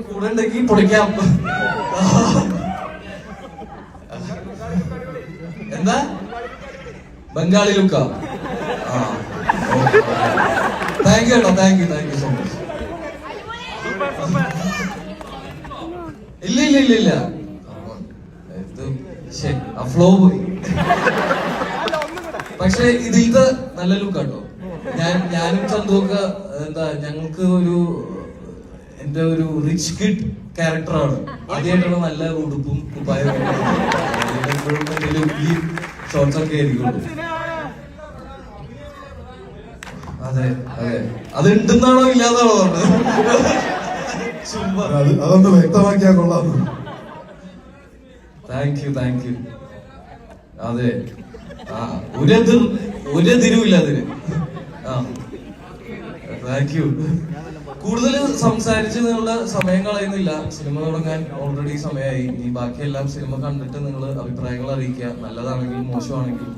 കൂടെ ഉണ്ടെങ്കിൽ പൊളിക്കാം. എന്താ ബംഗാളി ലുക്ക? താങ്ക് യു കേട്ടോ, താങ്ക് യു സോ മച്ച്. ഇല്ല ഫ്ലോ പോയി. പക്ഷെ ഇതിലത്തെ നല്ല ലുക്കാട്ടോ. ഞാനും ചന്തുവൊക്കെ എന്താ ഞങ്ങൾക്ക് എന്റെ ഒരു റിച്ച് കിഡ് ക്യാരക്ടറാണ്. ആദ്യമായിട്ടാണ് നല്ല ഉടുപ്പും കുപ്പായും എപ്പോഴും ഈ ഷോർട്സ് ഒക്കെ ആയിരിക്കുള്ളൂ. അതെ അത് ഉണ്ടെന്നാണോ ഇല്ലാന്നാണോ അതൊന്ന് വ്യക്തമാക്കിയാ കൊള്ളാം. Thank you. അതെ ഒരു തിരുവില്ല അതിന്. Thank you. കൂടുതൽ സംസാരിച്ച് നിങ്ങളുടെ സമയം കളയുന്നില്ല. സിനിമ തുടങ്ങാൻ ഓൾറെഡി സമയമായി. ഇനി ബാക്കിയെല്ലാം സിനിമ കണ്ടിട്ട് നിങ്ങൾ അഭിപ്രായങ്ങൾ അറിയിക്കുക. നല്ലതാണെങ്കിലും മോശമാണെങ്കിലും